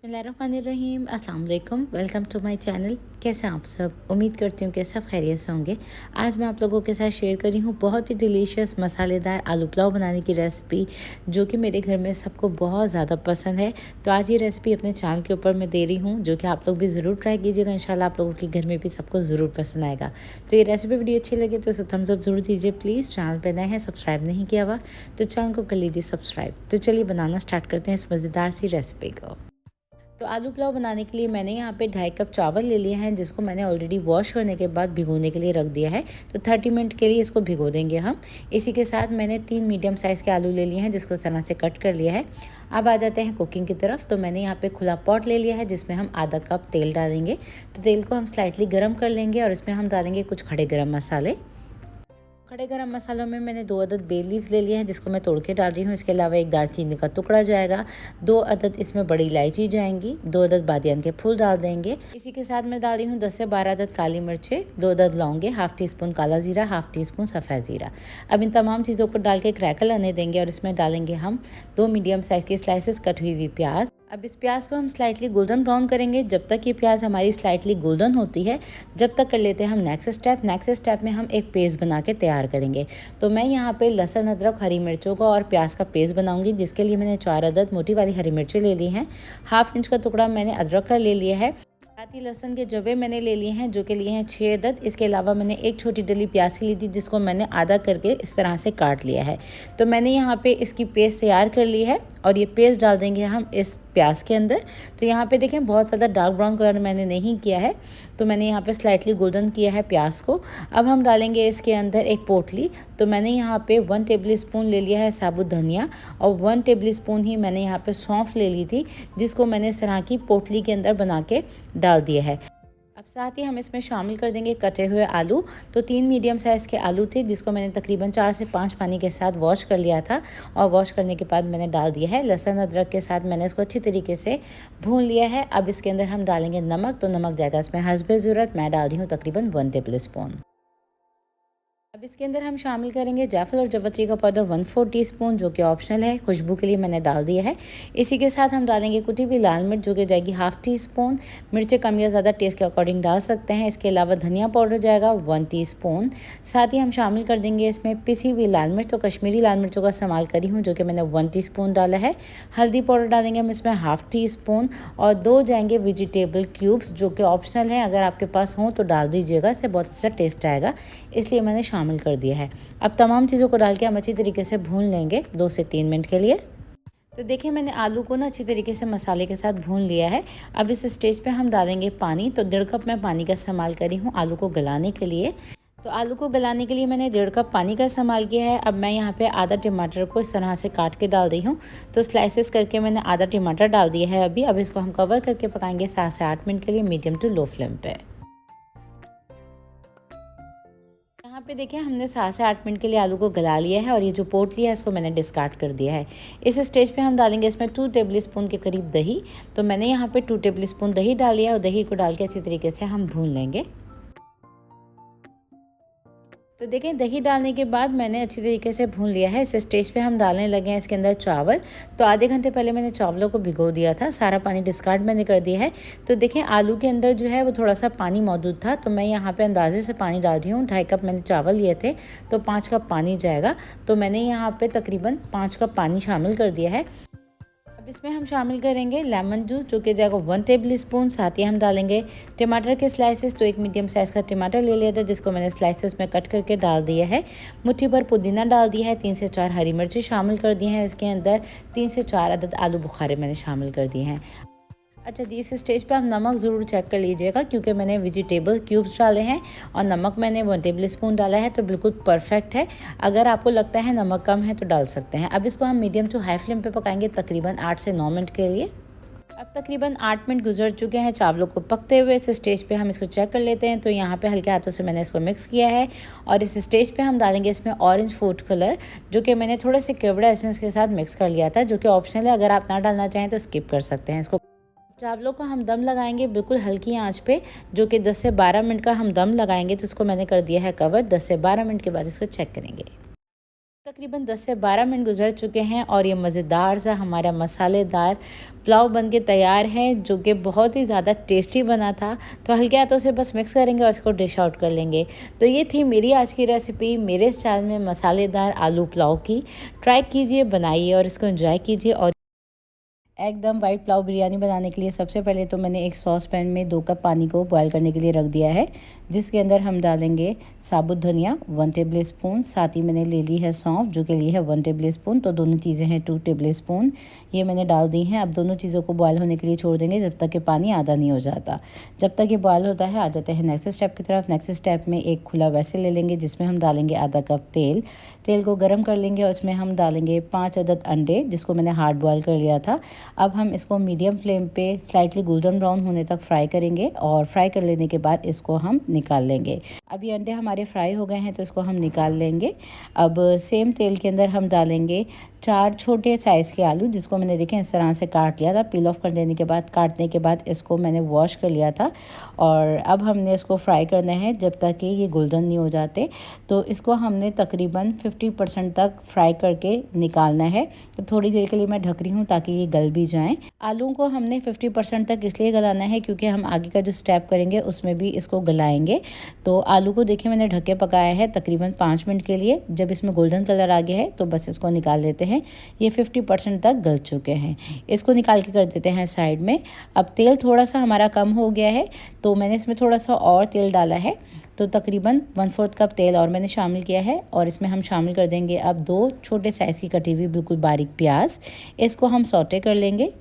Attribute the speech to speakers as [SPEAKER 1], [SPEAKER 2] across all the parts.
[SPEAKER 1] बिस्मिल्लाहिर्रहमानिर्रहीम, अस्सलाम वालेकुम। Welcome to my channel. कैसे हैं आप सब? उम्मीद करती हूँ कि सब खैरियत से होंगे। आज मैं आप लोगों के साथ शेयर कर रही हूँ बहुत ही डिलीशियस मसालेदार आलू पुलाव बनाने की रेसिपी, जो कि मेरे घर में सबको बहुत ज़्यादा पसंद है। तो आज ये रेसिपी अपने चैनल के ऊपर मैं दे रही हूँ, जो कि आप लोग भी ज़रूर ट्राई कीजिएगा। इंशाल्लाह आप लोगों के घर में भी सबको ज़रूर पसंद आएगा। तो ये रेसिपी वीडियो अच्छी लगे तो थम्स अप ज़रूर दीजिए प्लीज़। चैनल पर नए हैं, सब्सक्राइब नहीं किया हुआ तो चैनल को कर लीजिए सब्सक्राइब। तो चलिए बनाना स्टार्ट करते हैं इस मज़ेदार सी रेसिपी को। तो आलू पुलाव बनाने के लिए मैंने यहाँ पे 2.5 कप चावल ले लिए हैं, जिसको मैंने ऑलरेडी वॉश करने के बाद भिगोने के लिए रख दिया है। तो 30 मिनट के लिए इसको भिगो देंगे हम। इसी के साथ मैंने 3 मीडियम साइज़ के आलू ले लिए हैं, जिसको इस तरह से कट कर लिया है। अब आ जाते हैं कुकिंग की तरफ। तो मैंने यहाँ पे खुला पॉट ले लिया है, जिसमें हम आधा कप तेल डालेंगे। तो तेल को हम स्लाइटली गर्म कर लेंगे और इसमें हम डालेंगे कुछ खड़े गरम मसाले। खड़े गरम मसालों में मैंने 2 अदद बे लीव्स ले लिए हैं, जिसको मैं तोड़ के डाल रही हूँ। इसके अलावा एक दालचीनी का टुकड़ा जाएगा, 2 अदद इसमें बड़ी इलायची जाएंगी, 2 अदद बादियान के फूल डाल देंगे। इसी के साथ मैं डाल रही हूँ 10 से 12 अदद काली मिर्चें, 2 अदद लौंगे, हाफ टी स्पून काला जीरा, हाफ टी स्पून सफ़ेद जीरा। अब इन तमाम चीज़ों को डाल के क्रैकल आने देंगे और इसमें डालेंगे हम 2 मीडियम साइज़ की स्लाइसेस कट हुई प्याज। अब इस प्याज को हम स्लाइटली गोल्डन ब्राउन करेंगे। जब तक ये प्याज हमारी स्लाइटली गोल्डन होती है, जब तक कर लेते हैं हम नेक्स्ट स्टेप में हम एक पेस्ट बना के तैयार करेंगे। तो मैं यहाँ पे लहसुन, अदरक, हरी मिर्चों का और प्याज का पेस्ट बनाऊंगी, जिसके लिए मैंने 4 अदद मोटी वाली हरी मिर्चें ले ली हैं। हाफ इंच का टुकड़ा मैंने अदरक का ले लिया है। साथ ही लहसुन के जवे मैंने ले लिए हैं, जो कि लिए हैं 6 अदद। इसके अलावा मैंने एक छोटी डली प्याज की ली थी, जिसको मैंने आधा करके इस तरह से काट लिया है। तो मैंने यहाँ पे इसकी पेस्ट तैयार कर ली है और ये पेस्ट डाल देंगे हम इस प्याज के अंदर। तो यहाँ पे देखें बहुत ज़्यादा डार्क ब्राउन कलर मैंने नहीं किया है, तो मैंने यहाँ पे स्लाइटली गोल्डन किया है प्याज को। अब हम डालेंगे इसके अंदर एक पोटली। तो मैंने यहाँ पे 1 टेबल स्पून ले लिया है साबुत धनिया और 1 टेबल स्पून ही मैंने यहाँ पे सौंफ ले ली थी, जिसको मैंने इस तरह की पोटली के अंदर बना के डाल दिया है। अब साथ ही हम इसमें शामिल कर देंगे कटे हुए आलू। तो 3 मीडियम साइज़ के आलू थे, जिसको मैंने तकरीबन 4 से 5 पानी के साथ वॉश कर लिया था और वॉश करने के बाद मैंने डाल दिया है। लहसुन अदरक के साथ मैंने इसको अच्छी तरीके से भून लिया है। अब इसके अंदर हम डालेंगे नमक। तो नमक जाएगा इसमें हस्बे ज़रूरत, मैं डाल रही हूँ तकरीबन 1 टेबल स्पून। अब इसके अंदर हम शामिल करेंगे जायफल और जवत्री का पाउडर 1/4 टीस्पून, जो कि ऑप्शनल है, खुशबू के लिए मैंने डाल दिया है। इसी के साथ हम डालेंगे कुटी हुई लाल मिर्च, जो कि जाएगी हाफ टी स्पून। मिर्चें कम या ज़्यादा टेस्ट के अकॉर्डिंग डाल सकते हैं। इसके अलावा धनिया पाउडर जाएगा 1 टीस्पून। साथ ही हम शामिल कर देंगे इसमें पिसी हुई लाल मिर्च। तो कश्मीरी लाल मिर्चों का इस्तेमाल करी हूँ, जो कि मैंने 1 टीस्पून डाला है। हल्दी पाउडर डालेंगे हम इसमें हाफ टी स्पून और 2 जाएंगे वेजिटेबल क्यूब्स, जो कि ऑप्शनल है, अगर आपके पास हों तो डाल दीजिएगा, इससे बहुत अच्छा टेस्ट आएगा, इसलिए मैंने शामिल कर दिया है। अब तमाम चीज़ों को डाल के हम अच्छी तरीके से भून लेंगे 2 से 3 मिनट के लिए। तो देखिए मैंने आलू को ना अच्छी तरीके से मसाले के साथ भून लिया है। अब इस स्टेज पे हम डालेंगे पानी। तो 1.5 कप मैं पानी का इस्तेमाल करी हूँ आलू को गलाने के लिए। तो आलू को गलाने के लिए मैंने 1.5 कप पानी का इस्तेमाल किया है। अब मैं यहाँ पे आधा टमाटर को इस तरह से काट के डाल रही हूँ। तो स्लाइसेस करके मैंने आधा टमाटर डाल दिया है अभी। अब इसको हम कवर करके पकाएंगे 7 से 8 मिनट के लिए मीडियम टू लो फ्लेम पे। यहाँ पे देखिए हमने 7 से 8 मिनट के लिए आलू को गला लिया है और ये जो पोटली है इसको मैंने डिस्कार्ड कर दिया है। इस स्टेज पे हम डालेंगे इसमें 2 टेबल स्पून के करीब दही। तो मैंने यहाँ पे 2 टेबल स्पून दही डाली है और दही को डाल के अच्छी तरीके से हम भून लेंगे। तो देखें दही डालने के बाद मैंने अच्छी तरीके से भून लिया है। इस स्टेज पे हम डालने लगे हैं इसके अंदर चावल। तो आधे घंटे पहले मैंने चावलों को भिगो दिया था, सारा पानी डिस्कार्ड मैंने कर दिया है। तो देखें आलू के अंदर जो है वो थोड़ा सा पानी मौजूद था, तो मैं यहाँ पे अंदाजे से पानी डाल रही हूँ। 2.5 कप मैंने चावल लिए थे, तो 5 कप पानी जाएगा। तो मैंने यहाँ पे तकरीबन 5 कप पानी शामिल कर दिया है। अब इसमें हम शामिल करेंगे लेमन जूस, जो कि जाएगा 1 टेबल स्पून। साथ ही हम डालेंगे टमाटर के स्लाइसेस। तो एक मीडियम साइज़ का टमाटर ले लिया था, जिसको मैंने स्लाइसेस में कट करके डाल दिया है। मुट्ठी भर पुदीना डाल दिया है। 3 से 4 हरी मिर्ची शामिल कर दी हैं इसके अंदर। 3 से 4 अदद आलू बुखारे मैंने शामिल कर दिए हैं। अच्छा जी, इस स्टेज पे आप नमक ज़रूर चेक कर लीजिएगा, क्योंकि मैंने वेजिटेबल क्यूब्स डाले हैं और नमक मैंने 1 टेबल स्पून डाला है, तो बिल्कुल परफेक्ट है। अगर आपको लगता है नमक कम है तो डाल सकते हैं। अब इसको हम मीडियम टू हाई फ्लेम पे पकाएंगे तकरीबन 8 से 9 मिनट के लिए। अब तकरीबन 8 मिनट गुजर चुके हैं चावलों को पकते हुए। इस स्टेज पे हम इसको चेक कर लेते हैं। तो यहाँ पे हल्के हाथों से मैंने इसको मिक्स किया है और इस स्टेज पे हम डालेंगे इसमें ऑरेंज फूड कलर, जो कि मैंने थोड़े से केवड़ा एसेंस के साथ मिक्स कर लिया था, जो कि ऑप्शनल है, अगर आप ना डालना चाहें तो स्किप कर सकते हैं इसको। चावलों को हम दम लगाएंगे बिल्कुल हल्की आंच पे, जो कि 10 से 12 मिनट का हम दम लगाएंगे। तो इसको मैंने कर दिया है कवर। 10 से 12 मिनट के बाद इसको चेक करेंगे। तकरीबन 10 से 12 मिनट गुजर चुके हैं और ये मज़ेदार सा हमारा मसालेदार पुलाव बन के तैयार है, जो कि बहुत ही ज़्यादा टेस्टी बना था। तो हल्के हाथों से बस मिक्स करेंगे और इसको डिश आउट कर लेंगे। तो ये थी मेरी आज की रेसिपी मेरे स्टाइल में मसालेदार आलू पुलाव की। ट्राई कीजिए, बनाइए और इसको एंजॉय कीजिए। और एकदम वाइट पुलाव बिरयानी बनाने के लिए सबसे पहले तो मैंने एक सॉस पैन में 2 कप पानी को बॉयल करने के लिए रख दिया है, जिसके अंदर हम डालेंगे साबुत धनिया 1 टेबल स्पून। साथ ही मैंने ले ली है सौंफ, जो कि ली है 1 टेबल स्पून। तो दोनों चीज़ें हैं 2 टेबल स्पून, ये मैंने डाल दी हैं। अब दोनों चीज़ों को बॉयल होने के लिए छोड़ देंगे जब तक कि पानी आधा नहीं हो जाता। जब तक ये बॉयल होता है, आ जाते हैं नेक्स्ट स्टेप की तरफ। नेक्स्ट स्टेप में एक खुला वेसल ले लेंगे, जिसमें हम डालेंगे आधा कप तेल। तेल को गर्म कर लेंगे और उसमें हम डालेंगे 5 अदद अंडे, जिसको मैंने हार्ड बॉयल कर लिया था। अब हम इसको मीडियम फ्लेम पे स्लाइटली गोल्डन ब्राउन होने तक फ्राई करेंगे और फ्राई कर लेने के बाद इसको हम निकाल लेंगे। अब ये अंडे हमारे फ्राई हो गए हैं, तो इसको हम निकाल लेंगे। अब सेम तेल के अंदर हम डालेंगे 4 छोटे साइज़ के आलू, जिसको मैंने देखें इस तरह से काट लिया था। पील ऑफ कर देने के बाद, काटने के बाद इसको मैंने वॉश कर लिया था। और अब हमने इसको फ्राई करना है जब तक कि ये गोल्डन नहीं हो जाते। तो इसको हमने तकरीबन 50% तक फ्राई करके निकालना है। तो थोड़ी देर के लिए मैं ढक रही हूँ ताकि ये गल भी जाएँ। आलू को हमने 50% तक इसलिए गलाना है क्योंकि हम आगे का जो स्टेप करेंगे उसमें भी इसको गलाएंगे। तो आलू को देखिए मैंने ढक के पकाया है तकरीबन 5 मिनट के लिए। जब इसमें गोल्डन कलर आ गया है तो बस इसको निकाल लेते हैं। ये 50% तक गल चुके हैं, इसको निकाल के कर देते हैं साइड में। अब तेल थोड़ा सा हमारा कम हो गया है, तो मैंने इसमें थोड़ा सा और तेल डाला है। तो तकरीबन 1/4 कप तेल और मैंने शामिल किया है और इसमें हम शामिल कर देंगे अब 2 छोटे साइज़ की कटी हुई बिल्कुल बारीक प्याज। इसको हम सौटे कर लेंगे।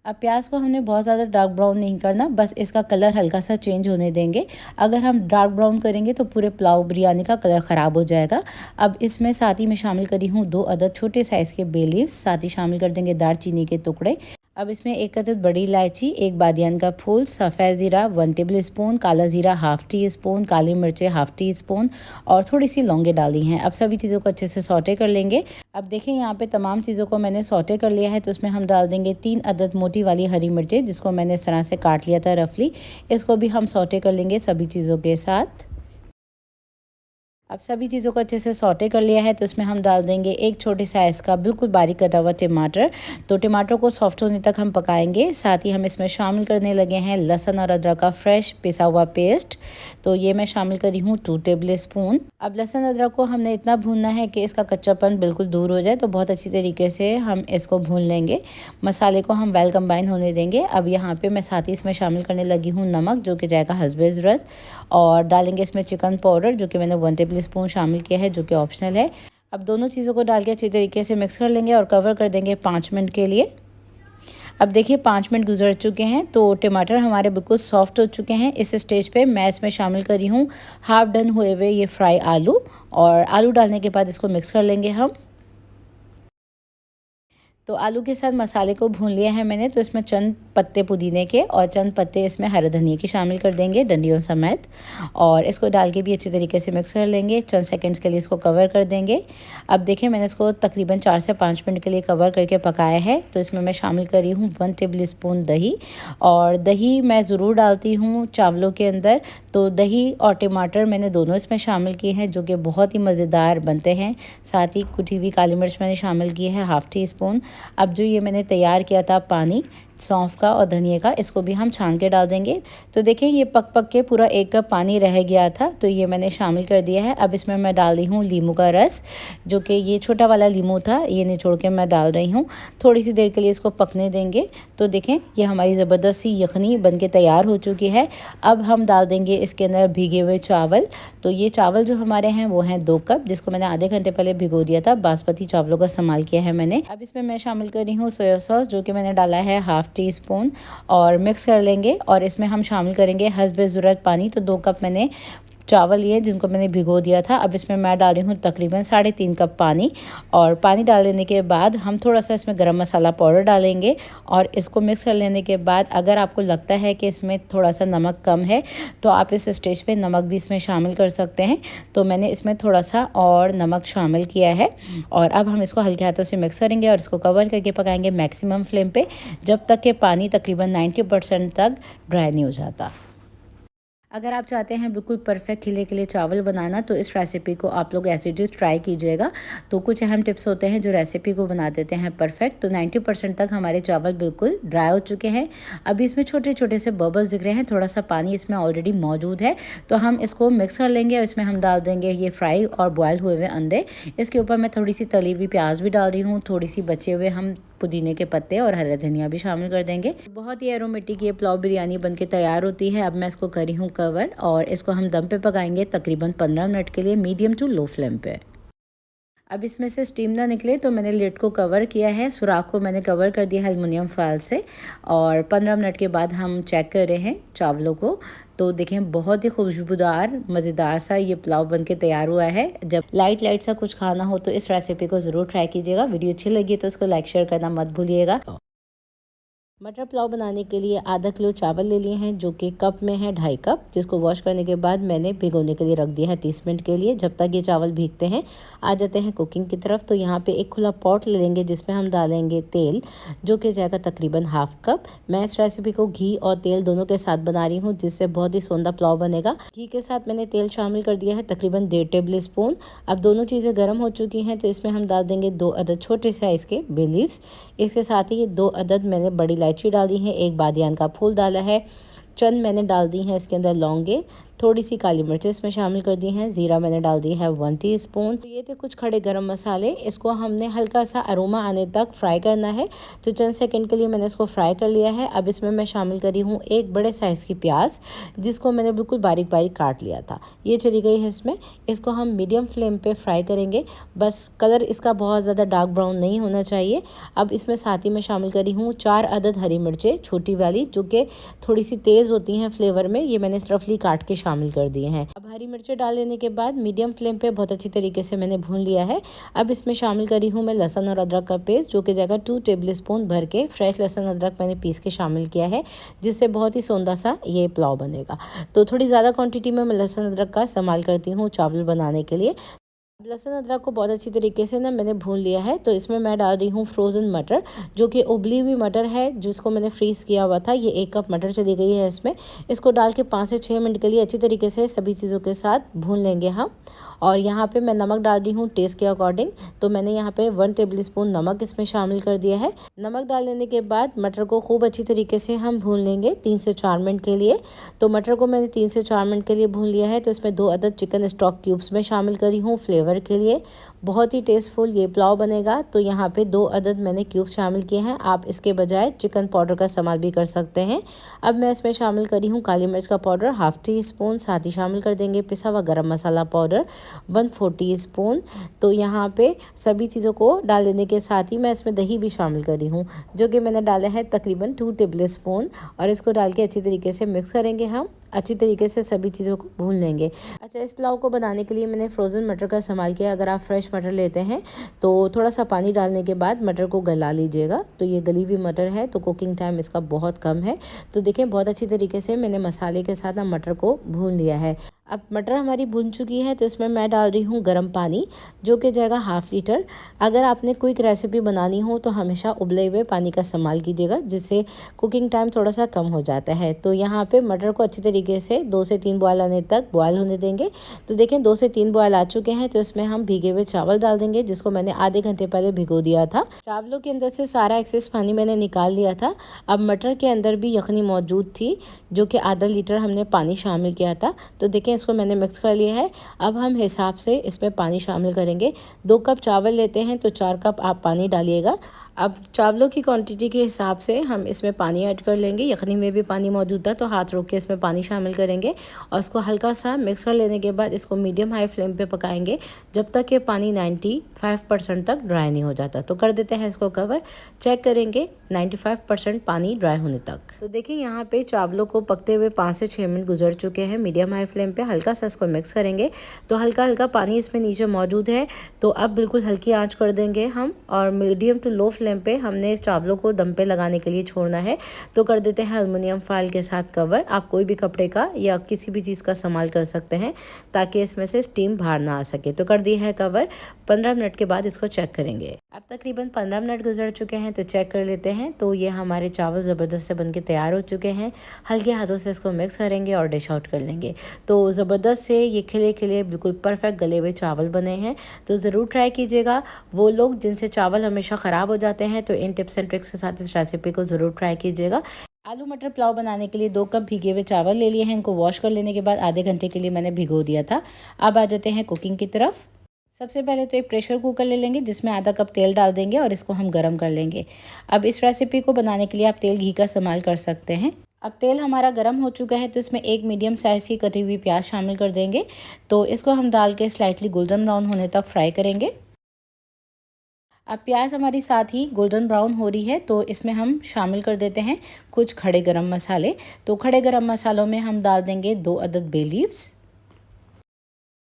[SPEAKER 1] अब प्याज को हमने बहुत ज़्यादा डार्क ब्राउन नहीं करना, बस इसका कलर हल्का सा चेंज होने देंगे। अगर हम डार्क ब्राउन करेंगे तो पूरे पुलाव बिरयानी का कलर ख़राब हो जाएगा। अब इसमें साथ ही मैं शामिल करी हूँ 2 अदद छोटे साइज़ के बे लीव्स। साथ ही शामिल कर देंगे दालचीनी के टुकड़े। अब इसमें 1 अदद बड़ी इलायची, 1 बादियान का फूल, सफ़ेद ज़ीरा 1 टेबल स्पून, काला ज़ीरा ½ टी स्पून, काली मिर्चें ½ टी स्पून और थोड़ी सी लौंगे डाली हैं। अब सभी चीज़ों को अच्छे से सौटे कर लेंगे। अब देखें यहाँ पे तमाम चीज़ों को मैंने सौटे कर लिया है, तो उसमें हम डाल देंगे 3 अदद मोटी वाली हरी मिर्चें, जिसको मैंने इस तरह से काट लिया था रफली। इसको भी हम सौटे कर लेंगे सभी चीज़ों के साथ। अब सभी चीज़ों को अच्छे से सौटे कर लिया है, तो इसमें हम डाल देंगे एक छोटे साइज़ का बिल्कुल बारीक कटा हुआ टमाटर। तो टमाटर को सॉफ्ट होने तक हम पकाएंगे। साथ ही हम इसमें शामिल करने लगे हैं लहसुन और अदरक का फ्रेश पिसा हुआ पेस्ट। तो ये मैं शामिल करी हूँ 2 टेबल स्पून। अब लहसुन अदरक को हमने इतना भूनना है कि इसका कच्चापन बिल्कुल दूर हो जाए। तो बहुत अच्छी तरीके से हम इसको भून लेंगे। मसाले को हम वेल कंबाइन होने देंगे। अब यहाँ पर मैं साथ ही इसमें शामिल करने लगी हूँ नमक, जो कि जाएगा हस्बे ज़रूरत। और डालेंगे इसमें चिकन पाउडर, जो कि मैंने 1 टेबल स्पून शामिल किया है, जो कि ऑप्शनल है। अब दोनों चीज़ों को डाल के अच्छी तरीके से मिक्स कर लेंगे और कवर कर देंगे 5 मिनट के लिए। अब देखिए 5 मिनट गुजर चुके हैं, तो टमाटर हमारे बिल्कुल सॉफ्ट हो चुके हैं। इस स्टेज पे मैं इसमें शामिल करी हूँ हाफ डन हुए हुए ये फ्राई आलू। और आलू डालने के बाद इसको मिक्स कर लेंगे हम। तो आलू के साथ मसाले को भून लिया है मैंने, तो इसमें चंद पत्ते पुदीने के और चंद पत्ते इसमें हरे धनिया के शामिल कर देंगे डंडियों समेत। और इसको डाल के भी अच्छी तरीके से मिक्स कर लेंगे। चंद सेकंड्स के लिए इसको कवर कर देंगे। अब देखिए मैंने इसको तकरीबन 4 से 5 मिनट के लिए कवर करके पकाया है। तो इसमें मैं शामिल करी हूँ 1 टेबल स्पून दही। और दही मैं ज़रूर डालती हूँ चावलों के अंदर। तो दही और टमाटर मैंने दोनों इसमें शामिल किए हैं, जो कि बहुत ही मज़ेदार बनते हैं। साथ ही कुटी हुई काली मिर्च मैंने शामिल की है ½ टी स्पून। अब जो ये मैंने तैयार किया था पानी सौंफ का और धनिया का, इसको भी हम छान के डाल देंगे। तो देखें ये पक पक के पूरा 1 कप पानी रह गया था, तो ये मैंने शामिल कर दिया है। अब इसमें मैं डाल रही हूँ लीमू का रस, जो कि ये छोटा वाला लीमू था, ये निचोड़ के मैं डाल रही हूँ। थोड़ी सी देर के लिए इसको पकने देंगे। तो देखें ये हमारी ज़बरदस्त सी यखनी बन के तैयार हो चुकी है। अब हम डाल देंगे इसके अंदर भीगे हुए चावल। तो ये चावल जो हमारे हैं वो हैं 2 कप, जिसको मैंने आधे घंटे पहले भिगो दिया था। बासमती चावलों का इस्तेमाल किया है मैंने। अब इसमें मैं शामिल कर रही हूँ सोया सॉस, जो कि मैंने डाला है ½ टी स्पून। और मिक्स कर लेंगे और इसमें हम शामिल करेंगे हस्बे ज़रूरत पानी। तो 2 कप मैंने चावल लिए जिनको मैंने भिगो दिया था। अब इसमें मैं डाल रही हूँ तकरीबन 3.5 कप पानी। और पानी डाल देने के बाद हम थोड़ा सा इसमें गरम मसाला पाउडर डालेंगे और इसको मिक्स कर लेने के बाद अगर आपको लगता है कि इसमें थोड़ा सा नमक कम है, तो आप इस स्टेज पे नमक भी इसमें शामिल कर सकते हैं। तो मैंने इसमें थोड़ा सा और नमक शामिल किया है। और अब हम इसको हल्के हाथों से मिक्स करेंगे और इसको कवर करके पकाएंगे मैक्सिमम फ्लेम पे, जब तक कि पानी तकरीबन 90% तक ड्राई नहीं हो जाता। अगर आप चाहते हैं बिल्कुल परफेक्ट खिले खिले चावल बनाना तो इस रेसिपी को आप लोग एज इट इज़ ट्राई कीजिएगा। तो कुछ अहम टिप्स होते हैं जो रेसिपी को बना देते हैं परफेक्ट। तो 90% तक हमारे चावल बिल्कुल ड्राई हो चुके हैं। अभी इसमें छोटे छोटे से बबल्स दिख रहे हैं, थोड़ा सा पानी इसमें ऑलरेडी मौजूद है। तो हम इसको मिक्स कर लेंगे और इसमें हम डाल देंगे ये फ्राई और बॉयल हुए हुए अंडे। इसके ऊपर मैं थोड़ी सी तली हुई प्याज भी डाल रही हूँ, थोड़ी सी बचे हुए हम पुदीने के पत्ते और हरा धनिया भी शामिल कर देंगे। बहुत ही एरोमेटिक ये पुलाव बिरयानी बनके तैयार होती है। अब मैं इसको करी हूँ कवर और इसको हम दम पे पकाएंगे तकरीबन 15 मिनट के लिए मीडियम टू लो फ्लेम पे। अब इसमें से स्टीम ना निकले तो मैंने लिड को कवर किया है, सुराख को मैंने कवर कर दिया है एल्युमिनियम फॉयल से। और 15 मिनट के बाद हम चेक कर रहे हैं चावलों को। तो देखें बहुत ही खुशबूदार मज़ेदार सा ये पुलाव बनके तैयार हुआ है। जब लाइट सा कुछ खाना हो तो इस रेसिपी को ज़रूर ट्राई कीजिएगा। वीडियो अच्छी लगी तो इसको लाइक शेयर करना मत भूलिएगा। मटर पुलाव बनाने के लिए आधा किलो चावल ले लिए हैं जो कि कप में है 2.5 कप, जिसको वॉश करने के बाद मैंने भिगोने के लिए रख दिया है 30 मिनट के लिए। जब तक ये चावल भीगते हैं आ जाते हैं कुकिंग की तरफ। तो यहाँ पे एक खुला पॉट ले लेंगे जिसमें हम डालेंगे तेल जो कि जाएगा तकरीबन 1/2 कप। मैं इस रेसिपी को घी और तेल दोनों के साथ बना रही हूँ जिससे बहुत ही सौंदा पुलाव बनेगा। घी के साथ मैंने तेल शामिल कर दिया है तकरीबन 1.5 टेबल स्पून। अब दोनों चीज़ें गर्म हो चुकी हैं तो इसमें हम डाल देंगे 2 अदद छोटे साइज़ के बे लीव्स। इसके साथ ही 2 अदद मैंने बड़ी इलायची डाल दी है, एक बादियान का फूल डाला है, चंद मैंने डाल दी हैं इसके अंदर लौंगे, थोड़ी सी काली मिर्च इसमें शामिल कर दी हैं, ज़ीरा मैंने डाल दी है 1 टीस्पून। तो ये थे कुछ खड़े गरम मसाले। इसको हमने हल्का सा अरोमा आने तक फ्राई करना है। तो चंद सेकंड के लिए मैंने इसको फ्राई कर लिया है। अब इसमें मैं शामिल करी हूँ एक बड़े साइज़ की प्याज जिसको मैंने बिल्कुल बारीक बारीक काट लिया था, ये चली गई है इसमें। इसको हम मीडियम फ्लेम पर फ्राई करेंगे, बस कलर इसका बहुत ज़्यादा डार्क ब्राउन नहीं होना चाहिए। अब इसमें साथ ही मैं शामिल करी हूँ 4 अदद हरी मिर्चें छोटी वाली जो कि थोड़ी सी तेज़ होती हैं फ्लेवर में, ये मैंने रफली काट के शामिल कर दिए हैं। अब हरी मिर्चें डाल लेने के बाद मीडियम फ्लेम पे बहुत अच्छी तरीके से मैंने भून लिया है। अब इसमें शामिल करी हूँ मैं लहसुन और अदरक का पेस्ट जो कि जगह 2 टेबल स्पून भर के फ्रेश लहसुन अदरक मैंने पीस के शामिल किया है जिससे बहुत ही सौंदा सा ये पुलाव बनेगा। तो थोड़ी ज़्यादा क्वान्टिटी में मैं लहसुन अदरक का इस्तेमाल करती हूँ चावल बनाने के लिए। लहसुन अदरक को बहुत अच्छी तरीके से ना मैंने भून लिया है। तो इसमें मैं डाल रही हूँ फ्रोज़न मटर जो कि उबली हुई मटर है जिसको मैंने फ्रीज़ किया हुआ था। ये 1 कप मटर चली गई है इसमें। इसको डाल के 5 से 6 मिनट के लिए अच्छी तरीके से सभी चीज़ों के साथ भून लेंगे हम। और यहाँ पे मैं नमक डाल रही हूँ टेस्ट के अकॉर्डिंग। तो मैंने यहाँ पे 1 टेबल स्पून नमक इसमें शामिल कर दिया है। नमक डाल लेने के बाद मटर को खूब अच्छी तरीके से हम भून लेंगे 3 से 4 मिनट के लिए। तो मटर को मैंने 3 से 4 मिनट के लिए भून लिया है। तो इसमें 2 अदद चिकन स्टॉक क्यूब्स में शामिल करी हूँ फ्लेवर के लिए। बहुत ही टेस्टफुल ये पुलाव बनेगा। तो यहाँ पे 2 अदद मैंने क्यूब शामिल किए हैं, आप इसके बजाय चिकन पाउडर का इस्तेमाल भी कर सकते हैं। अब मैं इसमें शामिल करी हूँ काली मिर्च का पाउडर 1/2 टीस्पून, साथ ही शामिल कर देंगे पिसा हुआ गरम मसाला पाउडर 1/4 टीस्पून। तो यहाँ पे सभी चीज़ों को डाल देने के साथ ही मैं इसमें दही भी शामिल करी हूँ जो कि मैंने डाला है तकरीबन 2 टेबल स्पून। और इसको डाल के अच्छी तरीके से मिक्स करेंगे, हम अच्छी तरीके से सभी चीज़ों को भून लेंगे। अच्छा, इस पुलाव को बनाने के लिए मैंने फ्रोज़न मटर का इस्तेमाल किया। अगर आप फ्रेश मटर लेते हैं तो थोड़ा सा पानी डालने के बाद मटर को गला लीजिएगा। तो ये गली हुई मटर है तो कुकिंग टाइम इसका बहुत कम है। तो देखें बहुत अच्छी तरीके से मैंने मसाले के साथ ना मटर को भून लिया है। अब मटर हमारी भुन चुकी है तो इसमें मैं डाल रही हूँ गर्म पानी जो कि जाएगा 1/2 लीटर। अगर आपने क्विक रेसिपी बनानी हो तो हमेशा उबले हुए पानी का इस्तेमाल कीजिएगा जिससे कुकिंग टाइम थोड़ा सा कम हो जाता है। तो यहाँ पे मटर को अच्छी तरीके से 2 से 3 बॉयल आने तक बॉयल होने देंगे। तो देखें 2 से 3 बॉयल आ चुके हैं। तो इसमें हम भीगे हुए चावल डाल देंगे जिसको मैंने आधे घंटे पहले भिगो दिया था। चावलों के अंदर से सारा एक्सेस पानी मैंने निकाल लिया था। अब मटर के अंदर भी यखनी मौजूद थी जो कि आधा लीटर हमने पानी शामिल किया था। तो देखें इसको मैंने मिक्स कर लिया है। अब हम हिसाब से इसमें पानी शामिल करेंगे। 2 कप चावल लेते हैं तो 4 कप आप पानी डालिएगा। अब चावलों की क्वांटिटी के हिसाब से हम इसमें पानी ऐड कर लेंगे। यखनी में भी पानी मौजूद था तो हाथ रोक के इसमें पानी शामिल करेंगे और इसको हल्का सा मिक्स कर लेने के बाद इसको मीडियम हाई फ्लेम पे पकाएंगे जब तक ये पानी 95% तक ड्राई नहीं हो जाता। तो कर देते हैं इसको कवर, चेक करेंगे 95% पानी ड्राई होने तक। तो देखिए यहाँ पे चावलों को पकते हुए 5 से 6 मिनट गुजर चुके हैं। मीडियम हाई फ्लेम पे हल्का सा इसको मिक्स करेंगे। तो हल्का हल्का पानी इसमें नीचे मौजूद है। तो अब बिल्कुल हल्की आंच कर देंगे हम और मीडियम टू लो फ्लेम पे हमने इस चावलों को दम पे लगाने के लिए छोड़ना है। तो कर देते हैं एल्युमिनियम फॉयल के साथ कवर। आप कोई भी कपड़े का या किसी भी चीज़ का इस्तेमाल कर सकते हैं ताकि इसमें से स्टीम बाहर ना आ सके। तो कर दिया है कवर। 15 मिनट के बाद इसको चेक करेंगे। अब तकरीबन 15 मिनट गुजर चुके हैं, तो चेक कर लेते हैं। तो ये हमारे चावल ज़बरदस्त से बनके तैयार हो चुके हैं। हल्के हाथों से इसको मिक्स करेंगे और डिश आउट कर लेंगे। तो ज़बरदस्त से ये खिले खिले बिल्कुल परफेक्ट गले हुए चावल बने हैं। तो ज़रूर ट्राई कीजिएगा। वो लोग जिनसे चावल हमेशा ख़राब हो जाते हैं, तो इन टिप्स एंड ट्रिक्स के साथ इस रेसिपी को ज़रूर ट्राई कीजिएगा। आलू मटर पुलाव बनाने के लिए 2 कप भीगे हुए चावल ले लिए हैं। इनको वॉश कर लेने के बाद आधे घंटे के लिए मैंने भिगो दिया था। अब आ जाते हैं कुकिंग की तरफ। सबसे पहले तो एक प्रेशर कुकर ले लेंगे, जिसमें आधा कप तेल डाल देंगे और इसको हम गरम कर लेंगे। अब इस रेसिपी को बनाने के लिए आप तेल घी का इस्तेमाल कर सकते हैं। अब तेल हमारा गरम हो चुका है, तो इसमें एक मीडियम साइज़ की कटी हुई प्याज शामिल कर देंगे। तो इसको हम डाल के स्लाइटली गोल्डन ब्राउन होने तक फ्राई करेंगे। अब प्याज हमारी साथ ही गोल्डन ब्राउन हो रही है, तो इसमें हम शामिल कर देते हैं कुछ खड़े गरम मसाले। तो खड़े गरम मसालों में हम डाल देंगे 2 अदद बे लीव्स।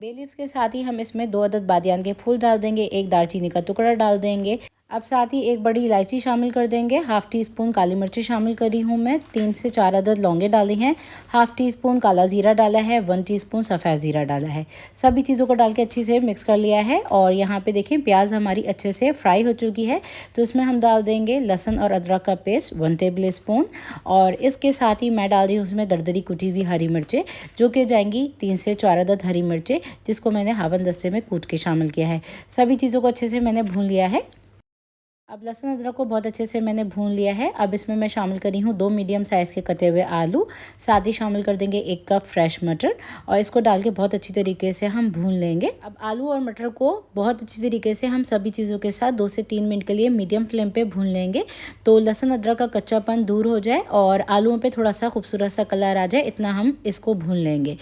[SPEAKER 1] बे लीव्स के साथ ही हम इसमें 2 अदद बादियान के फूल डाल देंगे, एक दालचीनी का टुकड़ा डाल देंगे। अब साथ ही एक बड़ी इलायची शामिल कर देंगे। हाफ़ टी स्पून काली मिर्ची शामिल करी हूँ मैं। 3 से 4 अदद लौंगे डाली हैं। हाफ़ टी स्पून काला ज़ीरा डाला है। 1 टीस्पून सफ़ेद ज़ीरा डाला है। सभी चीज़ों को डाल के अच्छे से मिक्स कर लिया है। और यहाँ पे देखें प्याज हमारी अच्छे से फ्राई हो चुकी है। तो इसमें हम डाल देंगे लहसुन और अदरक का पेस्ट 1 टेबल स्पून। और इसके साथ ही मैं डाल रही हूँ उसमें दरदरी कुटी हुई हरी मिर्चें, जो कि जाएंगी 3 से 4 अदद हरी मिर्चें, जिसको मैंने हावन दस्ते में कूट के शामिल किया है। सभी चीज़ों को अच्छे से मैंने भून लिया है। अब लहसुन अदरक को बहुत अच्छे से मैंने भून लिया है। अब इसमें मैं शामिल करी हूँ 2 मीडियम साइज़ के कटे हुए आलू। साथ ही शामिल कर देंगे 1 कप फ्रेश मटर और इसको डाल के बहुत अच्छी तरीके से हम भून लेंगे। अब आलू और मटर को बहुत अच्छी तरीके से हम सभी चीज़ों के साथ 2 से 3 मिनट के लिए मीडियम फ्लेम पे भून लेंगे, तो लहसुन अदरक का कच्चापन दूर हो जाए और आलूओं पे थोड़ा सा खूबसूरत सा कलर आ जाए, इतना हम इसको भून लेंगे।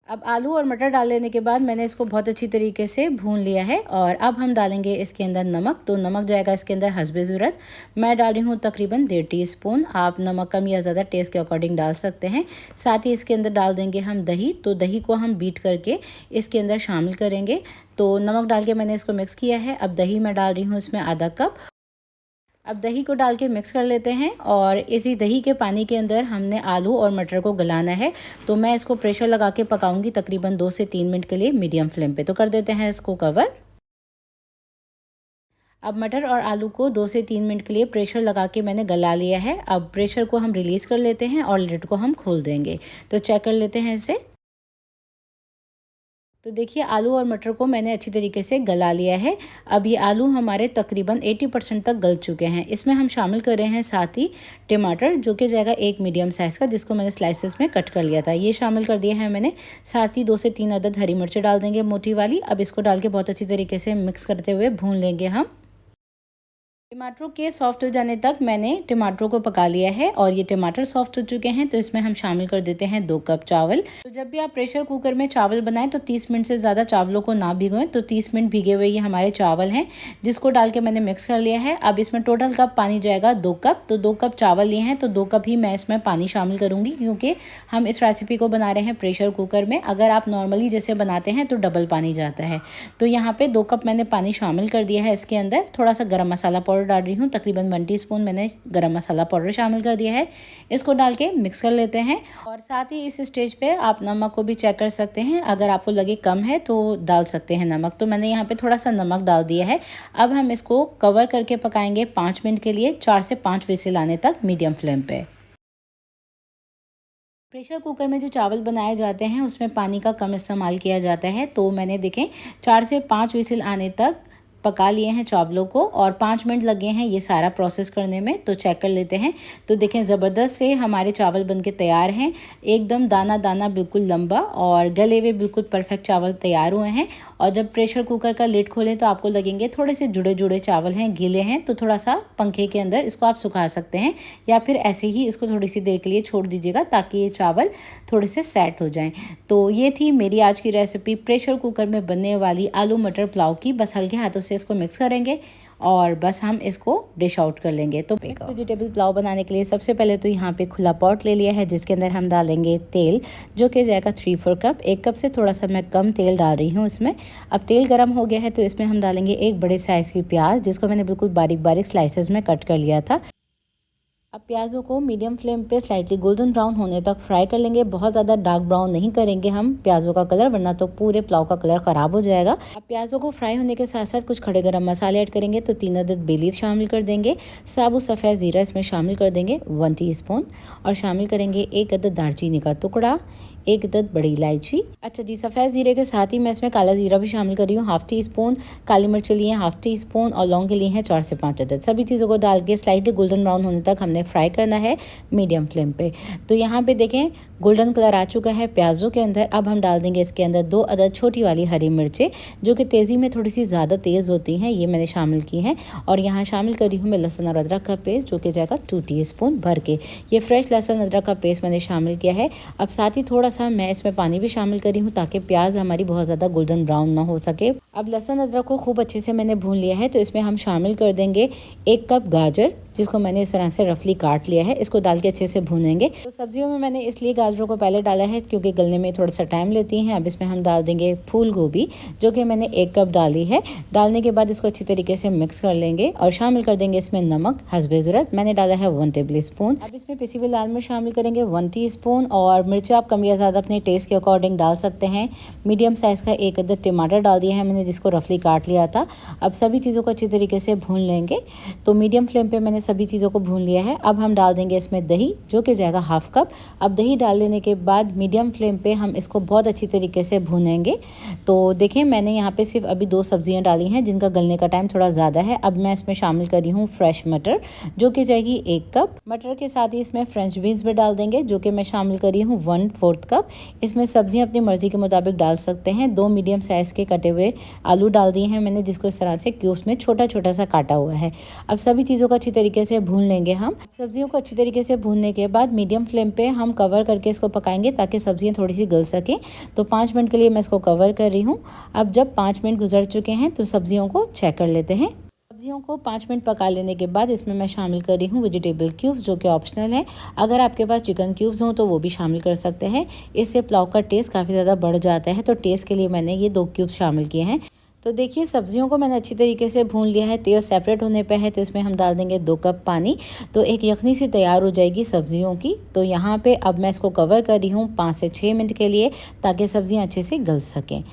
[SPEAKER 1] अब आलू और मटर डाल लेने के बाद मैंने इसको बहुत अच्छी तरीके से भून लिया है। और अब हम डालेंगे इसके अंदर नमक। तो नमक जाएगा इसके अंदर हस्बे ज़रूरत। मैं डाल रही हूँ तकरीबन 1.5 टीस्पून। आप नमक कम या ज़्यादा टेस्ट के अकॉर्डिंग डाल सकते हैं। साथ ही इसके अंदर डाल देंगे हम दही। तो दही को हम बीट करके इसके अंदर शामिल करेंगे। तो नमक डाल के मैंने इसको मिक्स किया है। अब दही मैं डाल रही हूँ इसमें आधा कप। अब दही को डाल के मिक्स कर लेते हैं और इसी दही के पानी के अंदर हमने आलू और मटर को गलाना है। तो मैं इसको प्रेशर लगा के पकाऊंगी तकरीबन 2 से 3 मिनट के लिए मीडियम फ्लेम पे। तो कर देते हैं इसको कवर। अब मटर और आलू को 2 से 3 मिनट के लिए प्रेशर लगा के मैंने गला लिया है। अब प्रेशर को हम रिलीज़ कर लेते हैं और लिड को हम खोल देंगे। तो चेक कर लेते हैं इसे। तो देखिए आलू और मटर को मैंने अच्छी तरीके से गला लिया है। अब ये आलू हमारे तकरीबन 80% तक गल चुके हैं। इसमें हम शामिल कर रहे हैं साथ ही टमाटर, जो कि जाएगा 1 मीडियम साइज़ का, जिसको मैंने स्लाइसेस में कट कर लिया था। ये शामिल कर दिया है मैंने। साथ ही 2 से 3 अदद हरी मिर्चें डाल देंगे मोटी वाली। अब इसको डाल के बहुत अच्छी तरीके से मिक्स करते हुए भून लेंगे हम। टमाटरों के सॉफ्ट हो जाने तक मैंने टमाटरों को पका लिया है और ये टमाटर सॉफ्ट हो चुके हैं। तो इसमें हम शामिल कर देते हैं 2 कप चावल। तो जब भी आप प्रेशर कुकर में चावल बनाएं तो 30 मिनट से ज़्यादा चावलों को ना भिगोएं। तो 30 मिनट भीगे हुए ये हमारे चावल हैं, जिसको डाल के मैंने मिक्स कर लिया है। अब इसमें टोटल कप पानी जाएगा 2 कप। तो 2 कप चावल लिए हैं तो 2 कप ही मैं इसमें पानी शामिल करूँगी, क्योंकि हम इस रेसिपी को बना रहे हैं प्रेशर कुकर में। अगर आप नॉर्मली जैसे बनाते हैं तो डबल पानी जाता है। तो यहाँ पर 2 कप मैंने पानी शामिल कर दिया है। इसके अंदर थोड़ा सा गर्म मसाला पाउडर डाल रही हूँ, तकरीबन 1 टीस्पून मैंने गरम मसाला पाउडर शामिल कर दिया है। इसको डाल के मिक्स कर लेते हैं। और साथ ही इस स्टेज पे आप नमक को भी चेक कर सकते हैं। अगर आपको लगे कम है तो डाल सकते हैं नमक। तो मैंने यहाँ पे थोड़ा सा नमक डाल दिया है। अब हम इसको कवर करके पकाएंगे 5 मिनट के लिए, 4 से 5 विसिल आने तक मीडियम फ्लेम पे। प्रेशर कुकर में जो चावल बनाए जाते हैं उसमें पानी का कम इस्तेमाल किया जाता है। तो मैंने देखें 4 से 5 विसिल आने तक पका लिए हैं चावलों को और 5 मिनट लगे हैं ये सारा प्रोसेस करने में। तो चेक कर लेते हैं। तो देखें ज़बरदस्त से हमारे चावल बनके तैयार हैं। एकदम दाना दाना बिल्कुल लंबा और गले हुए बिल्कुल परफेक्ट चावल तैयार हुए हैं। और जब प्रेशर कुकर का लिड खोलें तो आपको लगेंगे थोड़े से जुड़े जुड़े चावल हैं, गीले हैं। तो थोड़ा सा पंखे के अंदर इसको आप सुखा सकते हैं या फिर ऐसे ही इसको थोड़ी सी देर के लिए छोड़ दीजिएगा, ताकि ये चावल थोड़े से सेट हो जाएं। तो ये थी मेरी आज की रेसिपी प्रेशर कुकर में बनने वाली आलू मटर पुलाव की। बस हल्के हाथों से इसको मिक्स करेंगे और बस हम इसको डिश आउट कर लेंगे। तो मिक्स वेजिटेबल पुलाव बनाने के लिए सबसे पहले तो यहाँ पे खुला पॉट ले लिया है, जिसके अंदर हम डालेंगे तेल, जो कि जाएगा 3/4 कप। 1 कप से थोड़ा सा मैं कम तेल डाल रही हूँ इसमें। अब तेल गर्म हो गया है तो इसमें हम डालेंगे 1 बड़े साइज़ की प्याज, जिसको मैंने बिल्कुल बारीक बारीक स्लाइसेस में कट कर लिया था। अब प्याज़ों को मीडियम फ्लेम पे स्लाइटली गोल्डन ब्राउन होने तक फ्राई कर लेंगे। बहुत ज़्यादा डार्क ब्राउन नहीं करेंगे हम प्याज़ों का कलर, वरना तो पूरे पुलाव का कलर ख़राब हो जाएगा। अब प्याज़ों को फ्राई होने के साथ साथ कुछ खड़े गरम मसाले ऐड करेंगे। तो 3 अदद बे लीफ शामिल कर देंगे, साबुत सफ़ेद ज़ीरा इसमें शामिल कर देंगे 1 टीस्पून, और शामिल करेंगे 1 अदद दालचीनी का टुकड़ा, 1 अदद बड़ी इलायची। अच्छा जी, सफ़ेद ज़ीरे के साथ ही मैं इसमें काला ज़ीरा भी शामिल कर रही हूँ, हाफ़ टी स्पून। काली मिर्च लिए हैं हाफ़ टी स्पून, और लौंग के लिए हैं 4 से 5 अदद। सभी चीज़ों को डाल के स्लाइटली गोल्डन ब्राउन होने तक हमने फ्राई करना है मीडियम फ्लेम पे। तो यहाँ पे देखें गोल्डन कलर आ चुका है प्याज़ों के अंदर। अब हम डाल देंगे इसके अंदर 2 अदद छोटी वाली हरी मिर्चें, जो कि तेज़ी में थोड़ी सी ज़्यादा तेज़ होती हैं, ये मैंने शामिल की हैं। और यहाँ शामिल करी हूँ मैं लहसुन और अदरक का पेस्ट, जो कि जाएगा 2 टीस्पून भर के। ये फ्रेश लहसुन अदरक का पेस्ट मैंने शामिल किया है। अब साथ ही थोड़ा सा मैं इसमें पानी भी शामिल करी हूँ, ताकि प्याज हमारी बहुत ज़्यादा गोल्डन ब्राउन ना हो सके। अब लहसुन अदरक को खूब अच्छे से मैंने भून लिया है। तो इसमें हम शामिल कर देंगे 1 कप गाजर, जिसको मैंने इस तरह से रफली काट लिया है। इसको डाल के अच्छे से भूनेंगे। तो सब्जियों में मैंने इसलिए गाजरों को पहले डाला है क्योंकि गलने में थोड़ा सा टाइम लेती हैं। अब इसमें हम डाल देंगे फूल गोभी, जो कि मैंने 1 कप डाली है। डालने के बाद इसको अच्छी तरीके से मिक्स कर लेंगे और शामिल कर देंगे इसमें नमक हस्बे ज़रूरत, मैंने डाला है 1 टेबल स्पून। अब इसमें पिसी हुई लाल मिर्च शामिल करेंगे 1 टीस्पून, और मिर्च आप कम या ज़्यादा अपने टेस्ट के अकॉर्डिंग डाल सकते हैं। मीडियम साइज़ का 1 अदद टमाटर डाल दिया है मैंने, जिसको रफली काट लिया था। अब सभी चीज़ों को अच्छी तरीके से भून लेंगे। तो मीडियम फ्लेम पे मैंने सभी चीज़ों को भून लिया है। अब हम डाल देंगे इसमें दही, जो कि जाएगा हाफ़ कप। अब दही डाल लेने के बाद मीडियम फ्लेम पे हम इसको बहुत अच्छी तरीके से भूनेंगे। तो देखें मैंने यहाँ पे सिर्फ अभी 2 सब्जियाँ डाली हैं, जिनका गलने का टाइम थोड़ा ज़्यादा है। अब मैं इसमें शामिल करी हूँ फ्रेश मटर, जो कि जाएगी 1 कप। मटर के साथ ही इसमें फ्रेंच बीन्स भी डाल देंगे, जो कि मैं शामिल करी हूँ 1/4 कप। इसमें सब्जियाँ अपनी मर्ज़ी के मुताबिक डाल सकते हैं। 2 मीडियम साइज़ के कटे हुए आलू डाल दिए हैं मैंने, जिसको इस तरह से क्यूब्स में छोटा छोटा सा काटा हुआ है। अब सभी चीज़ों को अच्छी तरीके से भून लेंगे हम। सब्जियों को अच्छी तरीके से भूनने के बाद मीडियम फ्लेम पे हम कवर करके इसको पकाएंगे, ताकि सब्जियां थोड़ी सी गल सकें। तो 5 मिनट के लिए मैं इसको कवर कर रही हूँ। अब जब 5 मिनट गुजर चुके हैं तो सब्जियों को चेक कर लेते हैं। सब्जियों को 5 मिनट पका लेने के बाद इसमें मैं शामिल कर रही हूँ वेजिटेबल क्यूब्स, जो कि ऑप्शनल है। अगर आपके पास चिकन क्यूब्स हों तो वो भी शामिल कर सकते हैं। इससे पुलाव का टेस्ट काफ़ी ज़्यादा बढ़ जाता है। तो टेस्ट के लिए मैंने ये 2 क्यूब्स शामिल किए हैं। तो देखिए सब्जियों को मैंने अच्छी तरीके से भून लिया है। तेल सेपरेट होने पे है, तो इसमें हम डाल देंगे 2 कप पानी। तो एक यखनी सी तैयार हो जाएगी सब्जियों की। तो यहाँ पे अब मैं इसको कवर कर रही हूँ 5 से 6 मिनट के लिए, ताकि सब्जियाँ अच्छे से गल सकें।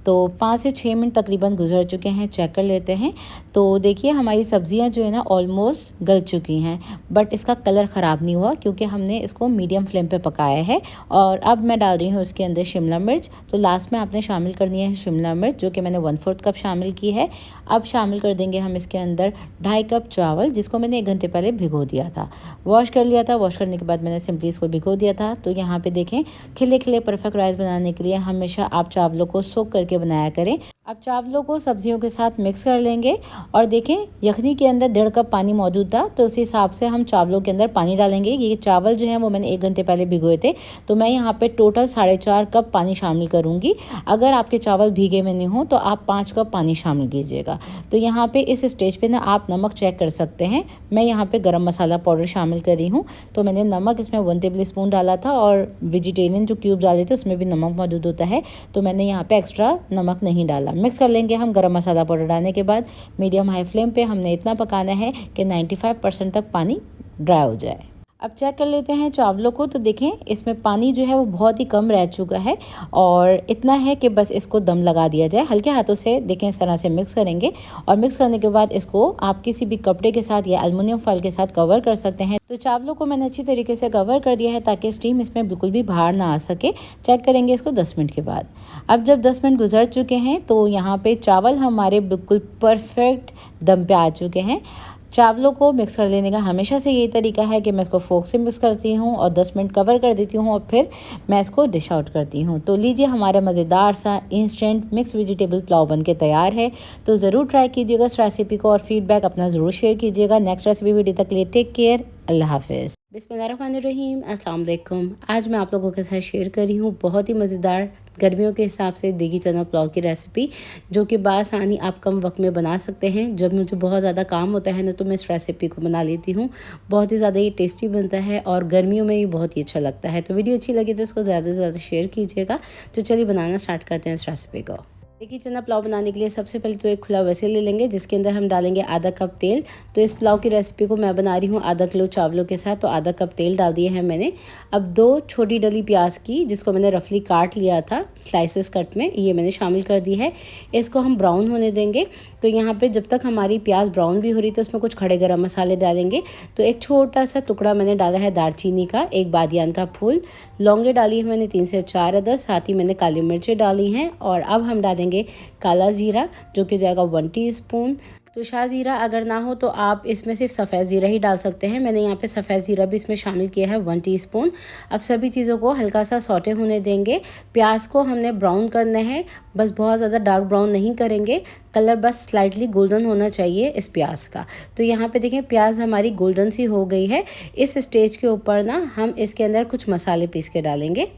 [SPEAKER 1] तो 5 से 6 मिनट तकरीबन गुजर चुके हैं, चेक कर लेते हैं। तो देखिए हमारी सब्जियां जो है ना ऑलमोस्ट गल चुकी हैं, बट इसका कलर ख़राब नहीं हुआ, क्योंकि हमने इसको मीडियम फ्लेम पे पकाया है। और अब मैं डाल रही हूँ इसके अंदर शिमला मिर्च। तो लास्ट में आपने शामिल करनी है शिमला मिर्च, जो कि मैंने 1/4 कप शामिल की है। अब शामिल कर देंगे हम इसके अंदर 2.5 कप चावल, जिसको मैंने 1 घंटे पहले भिगो दिया था, वॉश कर लिया था। वॉश करने के बाद मैंने सिंपली इसको भिगो दिया था। तो यहाँ पे देखें खिले खिले परफेक्ट राइस बनाने के लिए हमेशा आप चावलों को सोक करके बनाया करें। अब चावलों को सब्जियों के साथ मिक्स कर लेंगे। और देखें यखनी के अंदर 1.5 कप पानी मौजूद था, तो उस हिसाब से हम चावलों के अंदर पानी डालेंगे। ये चावल जो है वो मैंने 1 घंटे पहले भिगोए थे, तो मैं यहाँ पे टोटल 4.5 कप पानी शामिल करूँगी। अगर आपके चावल भीगे में नहीं हो तो आप 5 कप पानी शामिल कीजिएगा। तो यहाँ पे इस स्टेज पे ना आप नमक चेक कर सकते हैं। मैं यहाँ पे गरम मसाला पाउडर शामिल कर रही हूँ। तो मैंने नमक इसमें 1 टेबल स्पून डाला था, और वेजिटेरियन जो क्यूब डाले थे उसमें भी नमक मौजूद होता है, तो मैंने यहाँ पे एक्स्ट्रा नमक नहीं डाला। मिक्स कर लेंगे हम। गरम मसाला पाउडर डालने के बाद मीडियम हाई फ्लेम पे हमने इतना पकाना है कि 95% तक पानी ड्राई हो जाए। अब चेक कर लेते हैं चावलों को। तो देखें इसमें पानी जो है वो बहुत ही कम रह चुका है, और इतना है कि बस इसको दम लगा दिया जाए। हल्के हाथों से देखें इस तरह से मिक्स करेंगे, और मिक्स करने के बाद इसको आप किसी भी कपड़े के साथ या एल्युमिनियम फॉइल के साथ कवर कर सकते हैं। तो चावलों को मैंने अच्छी तरीके से कवर कर दिया है, ताकि स्टीम इसमें बिल्कुल भी बाहर ना आ सके। चेक करेंगे इसको 10 मिनट के बाद। अब जब 10 मिनट गुजर चुके हैं तो यहाँ पे चावल हमारे बिल्कुल परफेक्ट दम पे आ चुके हैं। चावलों को मिक्स कर लेने का हमेशा से यही तरीका है कि मैं इसको फोक से मिक्स करती हूँ और 10 मिनट कवर कर देती हूँ, और फिर मैं इसको डिश आउट करती हूँ। तो लीजिए हमारा मज़ेदार सा इंस्टेंट मिक्स वेजिटेबल पुलाव बन के तैयार है। तो ज़रूर ट्राई कीजिएगा इस रेसिपी को, और फीडबैक अपना ज़रूर शेयर कीजिएगा। नेक्स्ट रेसिपी वीडियो तक के लिए टेक केयर, अल्लाह हाफिज़। बिस्मिल्लाहिर्रहमानिर्रहीम, अस्सलाम वालेकुम। आज मैं आप लोगों के साथ शेयर कर रही हूँ बहुत ही मज़ेदार गर्मियों के हिसाब से देगी चना पुलाव की रेसिपी, जो कि बासानी आप कम वक्त में बना सकते हैं। जब मुझे बहुत ज़्यादा काम होता है ना, तो मैं इस रेसिपी को बना लेती हूँ। बहुत ही ज़्यादा ये टेस्टी बनता है, और गर्मियों में भी बहुत ही अच्छा लगता है। तो वीडियो अच्छी लगी तो इसको ज़्यादा से ज़्यादा शेयर कीजिएगा। तो चलिए बनाना स्टार्ट करते हैं इस रेसिपी को। देखिए, चना पुलाव बनाने के लिए सबसे पहले तो एक खुला वेसल ले लेंगे जिसके अंदर हम डालेंगे आधा कप तेल। तो इस पुलाव की रेसिपी को मैं बना रही हूँ आधा किलो चावलों के साथ, तो आधा कप तेल डाल दिए हैं मैंने। अब 2 छोटी डली प्याज की, जिसको मैंने रफली काट लिया था स्लाइसेस कट में, ये मैंने शामिल कर दी है। इसको हम ब्राउन होने देंगे। तो यहाँ पे जब तक हमारी प्याज ब्राउन भी हो रही तो उसमें कुछ खड़े गरम मसाले डालेंगे। तो एक छोटा सा टुकड़ा मैंने डाला है दालचीनी का, एक बादियान का फूल, लौंगे डाली है मैंने 3 से 4 अदद, साथ ही मैंने काली मिर्चें डाली हैं। और अब हम डालेंगे काला ज़ीरा, जो कि जाएगा 1 टीस्पून। तो शाह ज़ीरा अगर ना हो तो आप इसमें सिर्फ सफ़ेद ज़ीरा ही डाल सकते हैं। मैंने यहाँ पे सफ़ेद ज़ीरा भी इसमें शामिल किया है 1 टीस्पून। अब सभी चीज़ों को हल्का सा सौटे होने देंगे। प्याज को हमने ब्राउन करना है, बस बहुत ज़्यादा डार्क ब्राउन नहीं करेंगे। कलर बस स्लाइटली गोल्डन होना चाहिए इस प्याज का। तो यहाँ पे देखें प्याज हमारी गोल्डन सी हो गई है। इस स्टेज के ऊपर ना हम इसके अंदर कुछ मसाले पीस के डालेंगे।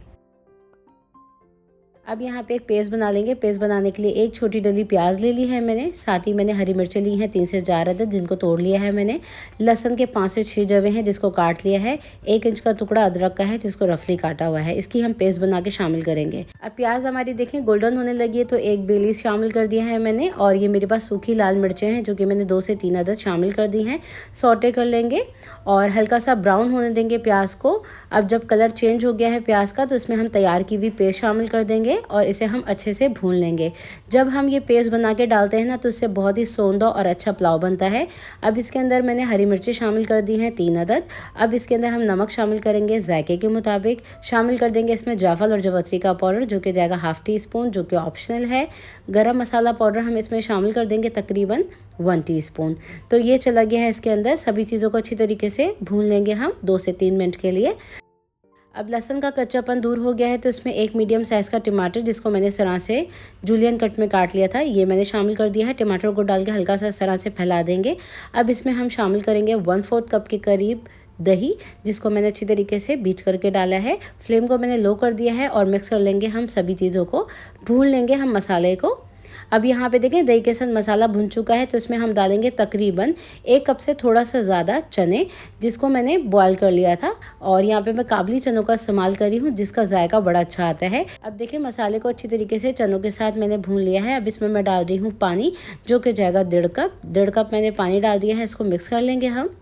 [SPEAKER 1] अब यहाँ पे एक पेस्ट बना लेंगे। पेस्ट बनाने के लिए एक छोटी डली प्याज ले ली है मैंने, साथ ही मैंने हरी मिर्चें ली हैं 3 से 4 अदद, जिनको तोड़ लिया है मैंने। लहसुन के 5 से 6 जवे हैं, जिसको काट लिया है। 1 इंच का टुकड़ा अदरक का है, जिसको रफली काटा हुआ है। इसकी हम पेस्ट बना के शामिल करेंगे। अब प्याज हमारी देखें गोल्डन होने लगी है, तो एक बे लीफ शामिल कर दिया है मैंने। और ये मेरे पास सूखी लाल मिर्चें हैं, जो कि मैंने 2 से 3 अदद शामिल कर दी हैं। सौटे कर लेंगे और हल्का सा ब्राउन होने देंगे प्याज को। अब जब कलर चेंज हो गया है प्याज का, तो इसमें हम तैयार की हुई पेस्ट शामिल कर देंगे और इसे हम अच्छे से भून लेंगे। जब हम ये पेस्ट बना के डालते हैं ना, तो इससे बहुत ही सौंधा और अच्छा पुलाव बनता है। अब इसके अंदर मैंने हरी मिर्ची शामिल कर दी हैं 3 अदद। अब इसके अंदर हम नमक शामिल करेंगे जायके के मुताबिक। शामिल कर देंगे इसमें जायफल और जवत्री का पाउडर, जो कि जाएगा 1/2 टीस्पून, जो कि ऑप्शनल है। गरम मसाला पाउडर हम इसमें शामिल कर देंगे तकरीबन 1 टीस्पून। तो ये चला गया है इसके अंदर। सभी चीज़ों को अच्छी तरीके से भून लेंगे हम 2 से 3 मिनट के लिए। अब लहसुन का कच्चापन दूर हो गया है, तो इसमें एक मीडियम साइज़ का टमाटर, जिसको मैंने इस तरह से जूलियन कट में काट लिया था, ये मैंने शामिल कर दिया है। टमाटर को डाल के हल्का सा इस तरह से फैला देंगे। अब इसमें हम शामिल करेंगे 1/4 कप के करीब दही, जिसको मैंने अच्छी तरीके से बीट करके डाला है। फ्लेम को मैंने लो कर दिया है और मिक्स कर लेंगे हम सभी चीज़ों को। भून लेंगे हम मसाले को। अब यहाँ पे देखें दही के साथ मसाला भुन चुका है, तो इसमें हम डालेंगे तकरीबन 1 कप से थोड़ा सा ज़्यादा चने, जिसको मैंने बॉईल कर लिया था। और यहाँ पे मैं काबली चनों का इस्तेमाल कर रही हूँ, जिसका जायका बड़ा अच्छा आता है। अब देखिए मसाले को अच्छी तरीके से चनों के साथ मैंने भून लिया है। अब इसमें मैं डाल रही हूँ पानी, जो कि जाएगा 1.5 कप। 1.5 कप मैंने पानी डाल दिया है। इसको मिक्स कर लेंगे हम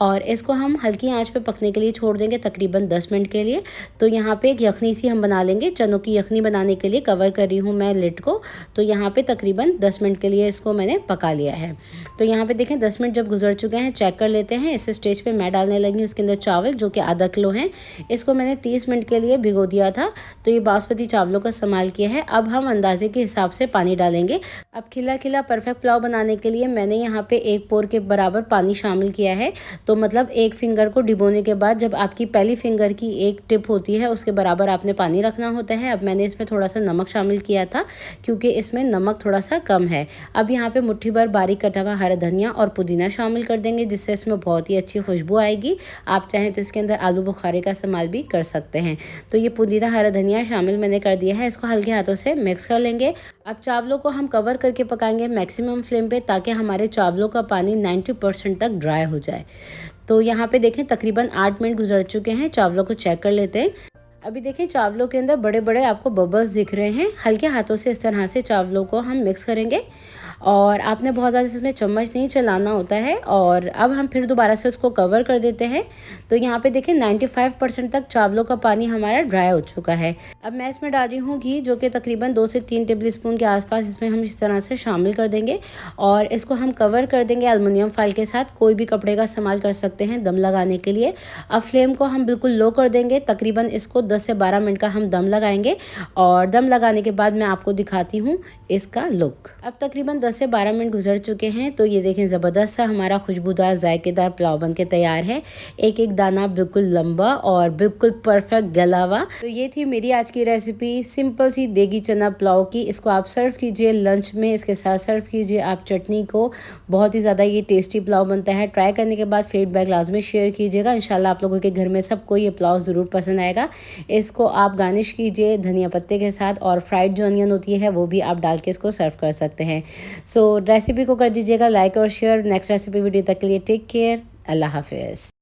[SPEAKER 1] और इसको हम हल्की आंच पे पकने के लिए छोड़ देंगे तकरीबन 10 मिनट के लिए। तो यहाँ पे एक यखनी सी हम बना लेंगे। चनों की यखनी बनाने के लिए कवर कर रही हूँ मैं लिड को। तो यहाँ पे तकरीबन 10 मिनट के लिए इसको मैंने पका लिया है। तो यहाँ पे देखें 10 मिनट जब गुजर चुके हैं, चेक कर लेते हैं। इस स्टेज पे मैं डालने लगी हूँ इसके अंदर चावल, जो कि आधा किलो हैं। इसको मैंने 30 मिनट के लिए भिगो दिया था। तो ये बासमती चावलों का इस्तेमाल किया है। अब हम अंदाजे के हिसाब से पानी डालेंगे। अब खिला खिला परफेक्ट पुलाव बनाने के लिए मैंने यहाँ पे 1 पोर के बराबर पानी शामिल किया है। तो मतलब एक फिंगर को डिबोने के बाद जब आपकी पहली फिंगर की एक टिप होती है, उसके बराबर आपने पानी रखना होता है। अब मैंने इसमें थोड़ा सा नमक शामिल किया था, क्योंकि इसमें नमक थोड़ा सा कम है। अब यहाँ पे मुट्ठी भर बारीक कटा हुआ हरा धनिया और पुदीना शामिल कर देंगे, जिससे इसमें बहुत ही अच्छी खुशबू आएगी। आप चाहें तो इसके अंदर आलू बुखारे का इस्तेमाल भी कर सकते हैं। तो ये पुदीना हरा धनिया शामिल मैंने कर दिया है। इसको हल्के हाथों से मिक्स कर लेंगे। अब चावलों को हम कवर करके पकाएंगे मैक्सिमम फ्लेम पे, ताकि हमारे चावलों का पानी 90% तक ड्राई हो जाए। तो यहाँ पे देखें तकरीबन 8 मिनट गुजर चुके हैं। चावलों को चेक कर लेते हैं। अभी देखें चावलों के अंदर बड़े बड़े आपको बबल्स दिख रहे हैं। हल्के हाथों से इस तरह से चावलों को हम मिक्स करेंगे और आपने बहुत ज़्यादा इसमें चम्मच नहीं चलाना होता है। और अब हम फिर दोबारा से उसको कवर कर देते हैं। तो यहाँ पे देखें 95% तक चावलों का पानी हमारा ड्राई हो चुका है। अब मैं इसमें डाल रही हूँ घी, जो कि तकरीबन 2 से 3 टेबल स्पून के आसपास इसमें हम इस तरह से शामिल कर देंगे और इसको हम कवर कर देंगे एलुमिनियम फाइल के साथ। कोई भी कपड़े का इस्तेमाल कर सकते हैं दम लगाने के लिए। अब फ्लेम को हम बिल्कुल लो कर देंगे। तकरीबन इसको 10 से 12 मिनट का हम दम लगाएंगे और दम लगाने के बाद मैं आपको दिखाती हूँ इसका लुक। अब तकरीबन 10 से 12 मिनट गुजर चुके हैं। तो ये देखें ज़बरदस्त सा हमारा खुशबूदार जायकेदार पुलाव बन के तैयार है। एक एक दाना बिल्कुल लंबा और बिल्कुल परफेक्ट गला हुआ। तो ये थी मेरी आज की रेसिपी, सिंपल सी देगी चना पुलाव की। इसको आप सर्व कीजिए लंच में, इसके साथ सर्व कीजिए आप चटनी को। बहुत ही ज़्यादा ये टेस्टी पुलाव बनता है। ट्राई करने के बाद फीडबैक लाजमी शेयर कीजिएगा। इंशाल्लाह आप लोगों के घर में सबको ये पुलाव ज़रूर पसंद आएगा। इसको आप गार्निश कीजिए धनिया पत्ते के साथ और फ्राइड जो अनियन होती है वो भी आप डाल के इसको सर्व कर सकते हैं। सो रेसिपी को कर दीजिएगा लाइक और शेयर। नेक्स्ट रेसिपी वीडियो तक के लिए टेक केयर। अल्लाह हाफिज़।